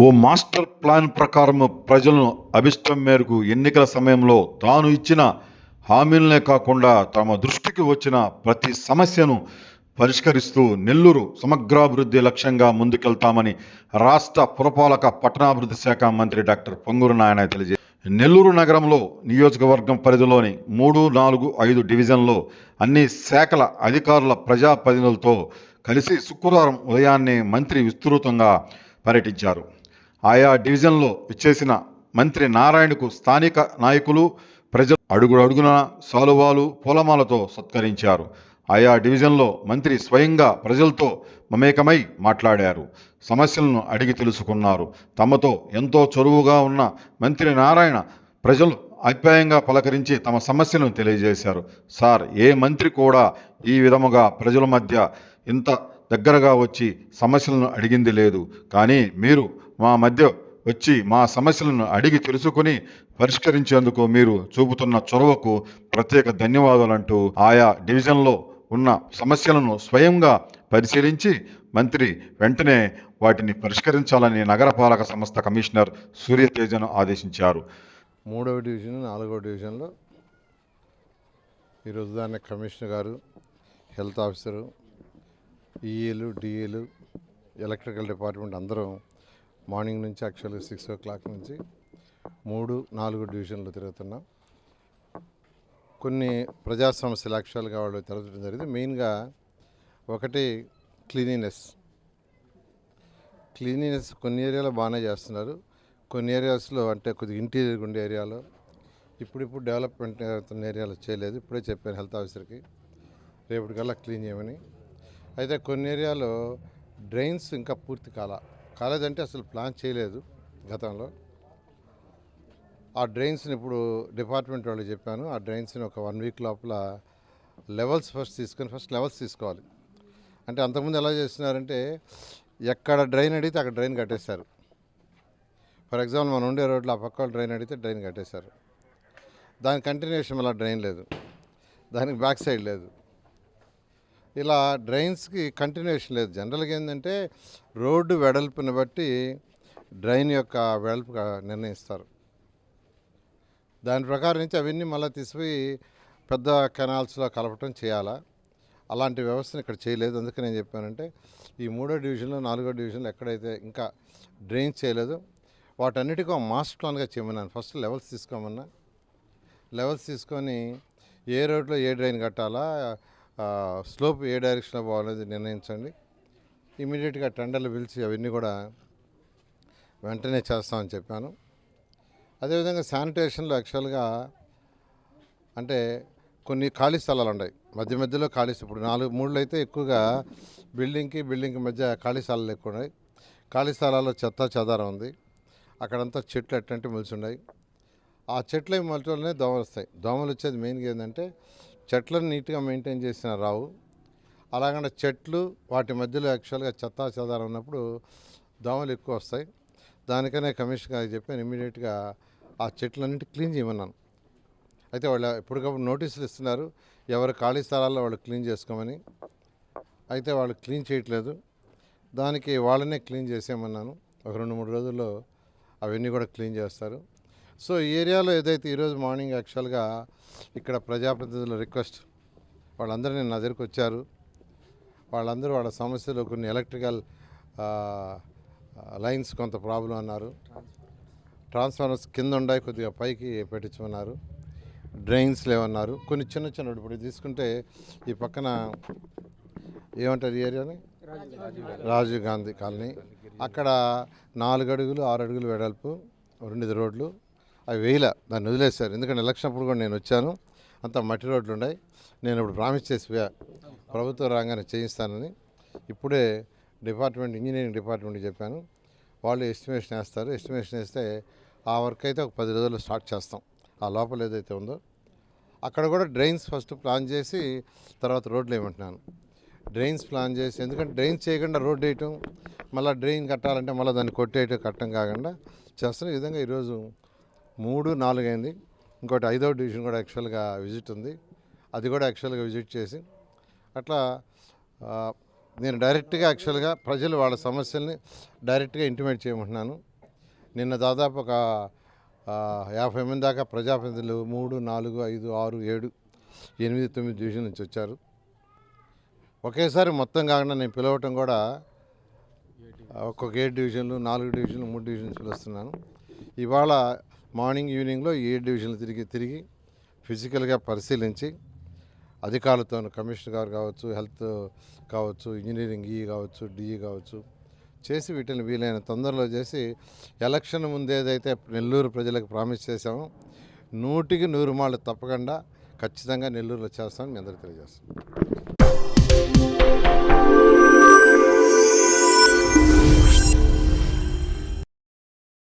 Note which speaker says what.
Speaker 1: ఓ master plan ప్రకారం ప్రజలను అభిష్టం మేరకు ఎన్నికల సమయంలో తాను ఇచ్చిన హామీలనే కాకుండా తమ దృష్టికి వచ్చిన ప్రతి సమస్యను పరిష్కరిస్తూ నెల్లూరు సమగ్రాభివృద్ధి లక్ష్యంగా ముందుకెళ్తామని రాష్ట్ర పురపాలక పట్టణాభివృద్ధి శాఖ మంత్రి డాక్టర్ పొంగూరు నారాయణ తెలియజేశారు. నెల్లూరు నగరంలో నియోజకవర్గం పరిధిలోని 3, 4, 5 డివిజన్లో అన్ని శాఖల అధికారుల ప్రజాప్రతినిధులతో కలిసి శుక్రవారం ఉదయాన్నే మంత్రి విస్తృతంగా పర్యటించారు. ఆయా డివిజన్లో విచ్చేసిన మంత్రి నారాయణకు స్థానిక నాయకులు ప్రజలు అడుగున సాలువాలు పూలమాలతో సత్కరించారు. ఆయా డివిజన్లో మంత్రి స్వయంగా ప్రజలతో మమేకమై మాట్లాడారు. సమస్యలను అడిగి తెలుసుకున్నారు. తమతో ఎంతో చొరువుగా ఉన్న మంత్రి నారాయణ ప్రజలు ఆప్యాయంగా పలకరించి తమ సమస్యలను తెలియజేశారు. సార్, ఏ మంత్రి కూడా ఈ విధముగా ప్రజల మధ్య ఇంత దగ్గరగా వచ్చి సమస్యలను అడిగింది లేదు. కానీ మీరు మా మధ్య వచ్చి మా సమస్యలను అడిగి తెలుసుకుని పరిష్కరించేందుకు మీరు చూపుతున్న చొరవకు ప్రత్యేక ధన్యవాదాలంటూ ఆయా డివిజన్లో ఉన్న సమస్యలను స్వయంగా పరిశీలించి మంత్రి వెంటనే వాటిని పరిష్కరించాలని నగరపాలక సంస్థ కమిషనర్ సూర్యతేజను ఆదేశించారు.
Speaker 2: 3వ డివిజన్ 4వ డివిజన్లో ఈరోజు దాన్ని కమిషనర్ గారు, హెల్త్ ఆఫీసరు, ఈఏలు, డిఏలు, ఎలక్ట్రికల్ డిపార్ట్మెంట్ అందరం మార్నింగ్ నుంచి యాక్చువల్గా 6 o'clock నుంచి 3, 4 డివిజన్లు తిరుగుతున్నాం. కొన్ని ప్రజా సమస్యలు యాక్చువల్గా వాళ్ళు తిరగడం జరిగింది. మెయిన్గా ఒకటి క్లీనినెస్ కొన్ని ఏరియాలో బాగానే చేస్తున్నారు. కొన్ని ఏరియాస్లో అంటే కొద్దిగా ఇంటీరియర్ ఉండే ఏరియాలో ఇప్పుడు డెవలప్మెంట్ అవుతున్న ఏరియాలో చేయలేదు. ఇప్పుడే చెప్పాను హెల్త్ ఆఫీసర్కి రేపటికల్లా క్లీన్ చేయమని. అయితే కొన్ని ఏరియాలో డ్రైన్స్ ఇంకా పూర్తి కాలేదంటే అసలు ప్లాన్ చేయలేదు గతంలో. ఆ డ్రైన్స్ని ఇప్పుడు డిపార్ట్మెంట్ వాళ్ళు చెప్పాను. ఆ డ్రైన్స్ని ఒక 1 week లోపల లెవెల్స్ ఫస్ట్ లెవెల్స్ తీసుకోవాలి. అంటే అంతకుముందు ఎలా చేస్తున్నారంటే ఎక్కడ డ్రైన్ అడిగితే అక్కడ డ్రైన్ కట్టేశారు. ఫర్ ఎగ్జాంపుల్ మనం ఉండే రోడ్లో ఆ పక్క డ్రైన్ అడిగితే డ్రైన్ కట్టేశారు. దాని కంటిన్యూషన్ అలా డ్రైన్ లేదు, దానికి బ్యాక్ సైడ్ లేదు. ఇలా డ్రైన్స్కి కంటిన్యూషన్ లేదు. జనరల్గా ఏంటంటే రోడ్డు వెడల్పుని బట్టి డ్రైన్ యొక్క వెడల్పు నిర్ణయిస్తారు. దాని ప్రకారం నుంచి అవన్నీ మళ్ళీ తీసిపోయి పెద్ద కెనాల్స్లో కలపటం చేయాలా. అలాంటి వ్యవస్థను ఇక్కడ చేయలేదు. అందుకే నేను చెప్పానంటే ఈ 3వ డివిజన్లో 4వ డివిజన్లో ఎక్కడైతే ఇంకా డ్రైన్ చేయలేదు వాటన్నిటికీ మాస్టర్ ప్లాన్గా చేయమన్నాను. ఫస్ట్ లెవెల్స్ తీసుకోమన్నా. లెవెల్స్ తీసుకొని ఏ రోడ్లో ఏ డ్రైన్ కట్టాలా, స్లోప్ ఏ డైరెక్షన్లో పోవాలనేది నిర్ణయించండి. ఇమీడియట్గా టెండర్లు పిలిచి అవన్నీ కూడా వెంటనే చేస్తామని చెప్పాను. అదేవిధంగా శానిటేషన్లో యాక్చువల్గా అంటే కొన్ని ఖాళీ స్థలాలు ఉన్నాయి, మధ్యలో ఖాళీ. ఇప్పుడు 3 అయితే ఎక్కువగా బిల్డింగ్కి మధ్య ఖాళీ స్థలాలు ఎక్కువ ఉన్నాయి. ఖాళీ స్థలాల్లో చెత్త చెదారం ఉంది. అక్కడంతా చెట్లు ఎట్టంటే మొలిచున్నాయి. ఆ చెట్లు మొలటనే దోమలు వస్తాయి. దోమలు వచ్చేది మెయిన్గా ఏంటంటే చెట్లను నీట్గా మెయింటైన్ చేసిన రావు. అలాగంటే చెట్లు వాటి మధ్యలో యాక్చువల్గా చెత్త చెదారం ఉన్నప్పుడు దోమలు ఎక్కువ వస్తాయి. దానికనే కమిషనర్ గారికి చెప్పాను ఇమీడియట్గా ఆ చెట్లన్నింటి క్లీన్ చేయమన్నాను. అయితే వాళ్ళు ఎప్పటికప్పుడు నోటీసులు ఇస్తున్నారు ఎవరి ఖాళీ స్థలాల్లో వాళ్ళు క్లీన్ చేసుకోమని. అయితే వాళ్ళు క్లీన్ చేయట్లేదు. దానికి వాళ్ళనే క్లీన్ చేసేయమన్నాను. ఒక 2-3 రోజుల్లో అవన్నీ కూడా క్లీన్ చేస్తారు. సో ఈ ఏరియాలో ఏదైతే ఈరోజు మార్నింగ్ యాక్చువల్గా ఇక్కడ ప్రజాప్రతినిధుల రిక్వెస్ట్ వాళ్ళందరూ నా దగ్గరికి వచ్చారు. వాళ్ళందరూ వాళ్ళ సమస్యలు కొన్ని ఎలక్ట్రికల్ లైన్స్ కొంత ప్రాబ్లం అన్నారు. ట్రాన్స్ఫార్మర్స్ కింద ఉన్నాయి, కొద్దిగా పైకి పెట్టించమన్నారు. డ్రైన్స్ లేవన్నారు. కొన్ని చిన్న ఇప్పుడు తీసుకుంటే ఈ పక్కన ఏమంటారు ఈ ఏరియాని, రాజీవ్ గాంధీ కాలనీ, అక్కడ 4 అడుగులు 6 అడుగులు వెడల్పు 2 రోడ్లు అవి వేయలే, దాన్ని వదిలేశారు. ఎందుకంటే ఎలక్షన్ అప్పుడు కూడా నేను వచ్చాను, అంతా మట్టి రోడ్లు ఉన్నాయి. నేను ఇప్పుడు ప్రామిస్ చేసి ప్రభుత్వ రంగాన్ని చేయిస్తానని ఇప్పుడే ఇంజనీరింగ్ డిపార్ట్మెంట్కి చెప్పాను. వాళ్ళు ఎస్టిమేషన్ వేస్తారు. ఎస్టిమేషన్ వేస్తే ఆ వర్క్ అయితే ఒక 10 రోజుల్లో స్టార్ట్ చేస్తాం. ఆ లోపల ఏదైతే ఉందో అక్కడ కూడా డ్రైన్స్ ఫస్ట్ ప్లాన్ చేసి తర్వాత రోడ్లు వేయమంటున్నాను. డ్రైన్స్ ప్లాన్ చేసి, ఎందుకంటే డ్రైన్స్ చేయకుండా రోడ్ వేయటం, మళ్ళీ డ్రైన్ కట్టాలంటే మళ్ళీ దాన్ని కొట్టేయటం కట్టడం కాకుండా చేస్తున్న ఈ విధంగా ఈరోజు 3, 4 అయింది. ఇంకోటి 5వ డివిజన్ కూడా యాక్చువల్గా విజిట్ ఉంది. అది కూడా యాక్చువల్గా విజిట్ చేసి అట్లా నేను డైరెక్ట్గా యాక్చువల్గా ప్రజలు వాళ్ళ సమస్యల్ని డైరెక్ట్గా ఇంటిమేట్ చేయమంటున్నాను. నిన్న దాదాపు ఒక 50 మంది దాకా ప్రజాప్రతినిధులు 3, 4, 5, 6, 7, 8, 9 డివిజన్ నుంచి వచ్చారు. ఒకేసారి మొత్తం కాకుండా నేను పిలవటం కూడా ఒక్కొక్క 7 డివిజన్లు, 4 డివిజన్లు, 3 డివిజన్స్ పిలుస్తున్నాను. ఇవాళ మార్నింగ్ ఈవినింగ్లో ఈ 7 డివిజన్లు తిరిగి ఫిజికల్గా పరిశీలించి అధికారులతో, కమిషనర్ గారు కావచ్చు, హెల్త్ కావచ్చు, ఇంజనీరింగ్ కావచ్చు, డిఈ కావచ్చు చేసి వీటిని వీలైన తొందరలో చేసి ఎలక్షన్ ముందు ఏదైతే నెల్లూరు ప్రజలకు ప్రామిస్ చేశామో 100కి 100 మాటలు తప్పకుండా ఖచ్చితంగా నెల్లూరులో చేస్తామని మీ అందరికీ తెలియజేస్తాను.